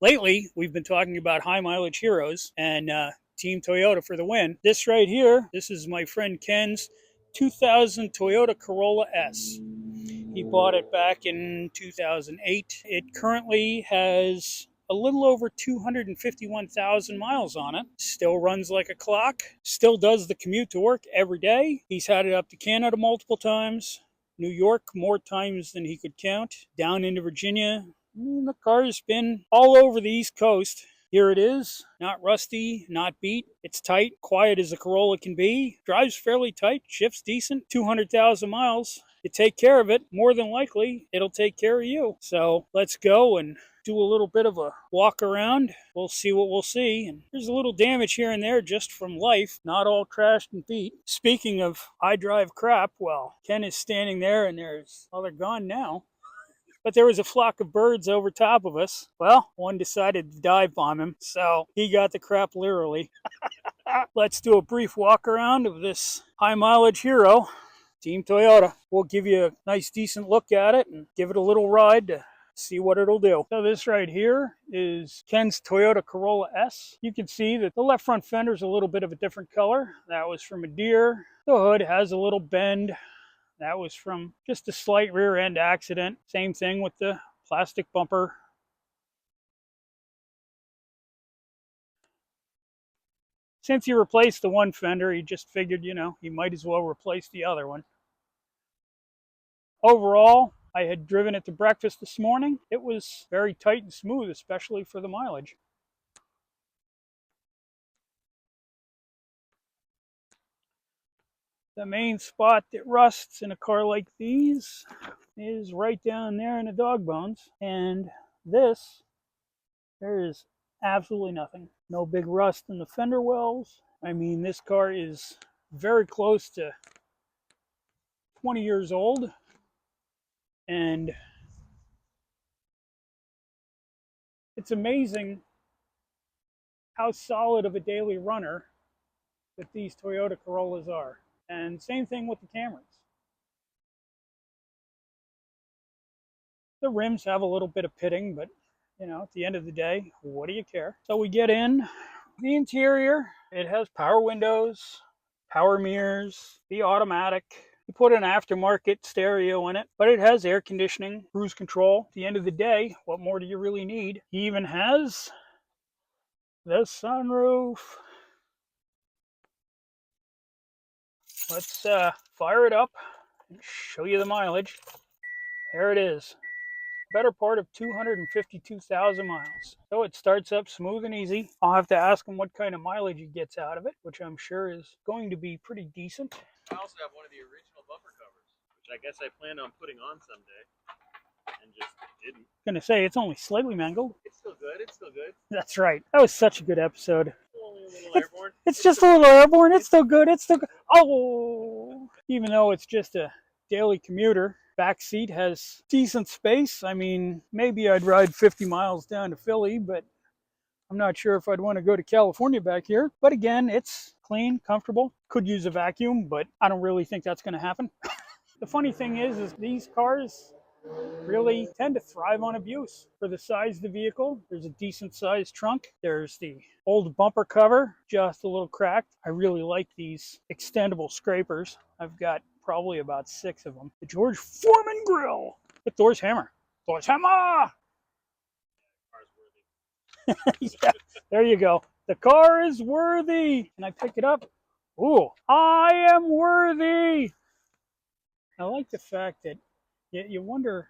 Lately, we've been talking about high mileage heroes and Team Toyota for the win. This right here, this is my friend Ken's 2000 Toyota Corolla S. He bought it back in 2008. It currently has a little over 251,000 miles on it. Still runs like a clock. Still does the commute to work every day. He's had it up to Canada multiple times. New York more times than he could count. Down into Virginia. The car's been all over the East Coast. Here it is, not rusty, not beat. It's tight, quiet as a Corolla can be. Drives fairly tight, shifts decent, 200,000 miles. You take care of it, more than likely, it'll take care of you. So let's go and do a little bit of a walk around. We'll see what we'll see. And there's a little damage here and there just from life, not all trashed and beat. Speaking of I drive crap, well, Ken is standing there and they're gone now. But there was a flock of birds over top of us. Well, one decided to dive bomb him, so he got the crap literally. Let's do a brief walk around of this high mileage hero, Team Toyota. We'll give you a nice decent look at it and give it a little ride to see what it'll do. So this right here is Ken's Toyota Corolla S. You can see that the left front fender is a little bit of a different color. That was from a deer. The hood has a little bend. That was from just a slight rear end accident. Same thing with the plastic bumper. Since he replaced the one fender, he just figured, he might as well replace the other one. Overall, I had driven it to breakfast this morning. It was very tight and smooth, especially for the mileage. The main spot that rusts in a car like these is right down there in the dog bones. And this, there is absolutely nothing. No big rust in the fender wells. I mean, this car is very close to 20 years old. And it's amazing how solid of a daily runner that these Toyota Corollas are. And same thing with the Camrys. The rims have a little bit of pitting, but at the end of the day, what do you care? So we get in the interior. It has power windows, power mirrors, the automatic. You put an aftermarket stereo in it, but it has air conditioning, cruise control. At the end of the day, what more do you really need? He even has the sunroof. Let's fire it up and show you the mileage. There it is. Better part of 252,000 miles. So it starts up smooth and easy. I'll have to ask him what kind of mileage he gets out of it, which I'm sure is going to be pretty decent. I also have one of the original bumper covers, which I guess I planned on putting on someday and just didn't. I'm gonna say it's only slightly mangled. It's still good. It's still good. That's right. That was such a good episode. Only a little airborne. It's just a little airborne. It's still good. It's still good. Oh, even though it's just a daily commuter. Back seat has decent space. I mean, maybe I'd ride 50 miles down to Philly, but I'm not sure if I'd want to go to California back here. But again, it's clean, comfortable. Could use a vacuum, but I don't really think that's going to happen. The funny thing is these cars really tend to thrive on abuse. For the size of the vehicle, there's a decent sized trunk. There's the old bumper cover, just a little cracked. I really like these extendable scrapers. I've got probably about 6 of them. The George Foreman grill with Thor's hammer. Thor's hammer! Yeah, there you go. The car is worthy. Can I pick it up? Ooh, I am worthy. I like the fact that you wonder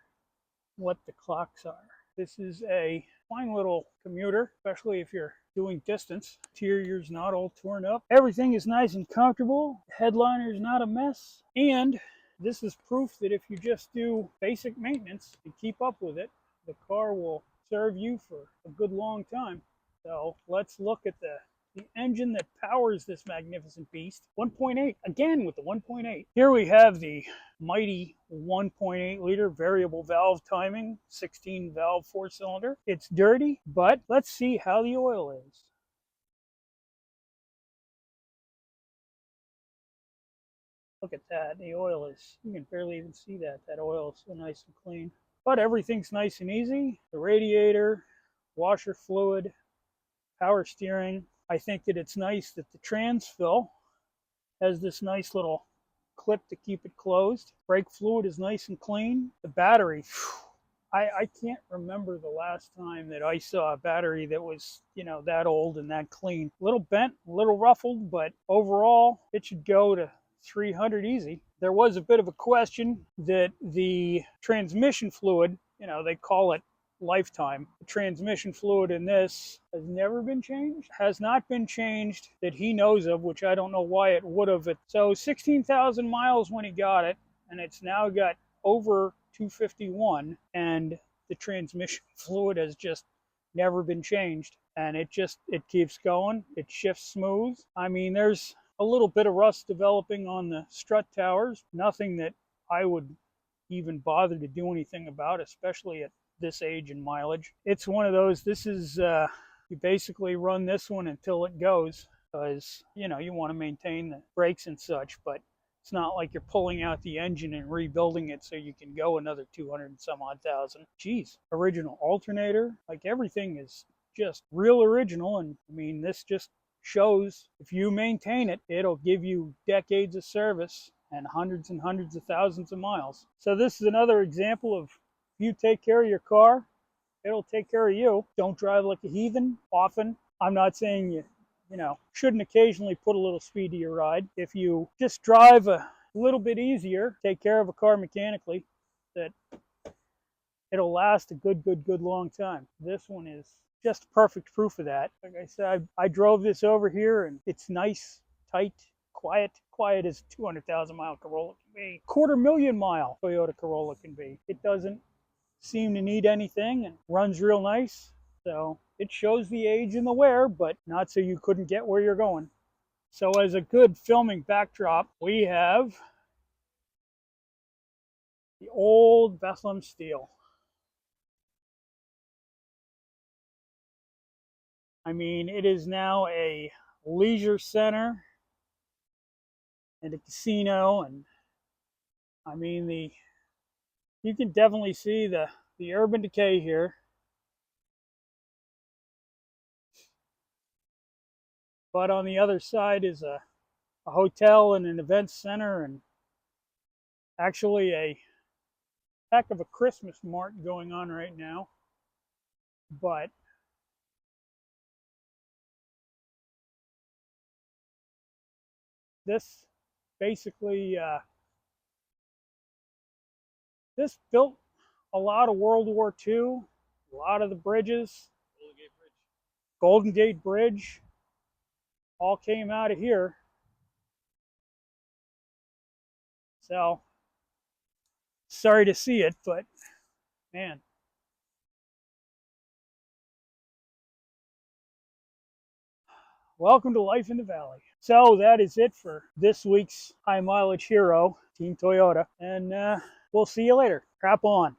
what the clocks are. This is a fine little commuter, especially if you're doing distance. Interior's not all torn up. Everything is nice and comfortable. The headliner's not a mess. And this is proof that if you just do basic maintenance and keep up with it, the car will serve you for a good long time. So let's look at the engine that powers this magnificent beast. 1.8, again with the 1.8. Here we have the mighty 1.8 liter variable valve timing, 16 valve 4-cylinder. It's dirty, but let's see how the oil is. Look at that, the oil is, you can barely even see that. That oil is so nice and clean. But everything's nice and easy. The radiator, washer fluid, power steering. I think that it's nice that the transfill has this nice little clip to keep it closed. Brake fluid is nice and clean. The battery, I can't remember the last time that I saw a battery that was, that old and that clean. A little bent, a little ruffled, but overall it should go to 300 easy. There was a bit of a question that the transmission fluid, they call it lifetime. The transmission fluid in this has never been changed, has not been changed that he knows of, which I don't know why it would have. So 16,000 miles when he got it, and it's now got over 251, and the transmission fluid has just never been changed, and it keeps going. It shifts smooth. I mean, there's a little bit of rust developing on the strut towers, nothing that I would even bother to do anything about, especially at this age and mileage. It's one of those, this is, you basically run this one until it goes, because, you want to maintain the brakes and such, but it's not like you're pulling out the engine and rebuilding it so you can go another 200 and some odd thousand. Geez, original alternator, like everything is just real original. And I mean, this just shows if you maintain it, it'll give you decades of service and hundreds of thousands of miles. So this is another example of, if you take care of your car, it'll take care of you. Don't drive like a heathen often. I'm not saying you shouldn't occasionally put a little speed to your ride. If you just drive a little bit easier, take care of a car mechanically, that it'll last a good long time. This one is just perfect proof of that. Like I said, I drove this over here, and it's nice, tight, quiet as 200,000 mile Corolla can be. 250,000 mile Toyota Corolla can be. It doesn't seem to need anything and runs real nice. So it shows the age and the wear, but not so you couldn't get where you're going. So as a good filming backdrop, we have the old Bethlehem Steel. I mean, it is now a leisure center and a casino, and I mean, you can definitely see the urban decay here. But on the other side is a hotel and an event center, and actually a heck of a Christmas mart going on right now. But this basically, this built a lot of World War II, a lot of the bridges, Golden Gate Bridge, all came out of here. So, sorry to see it, but man. Welcome to Life in the Valley. So that is it for this week's High Mileage Hero, Team Toyota, and we'll see you later. Crap on.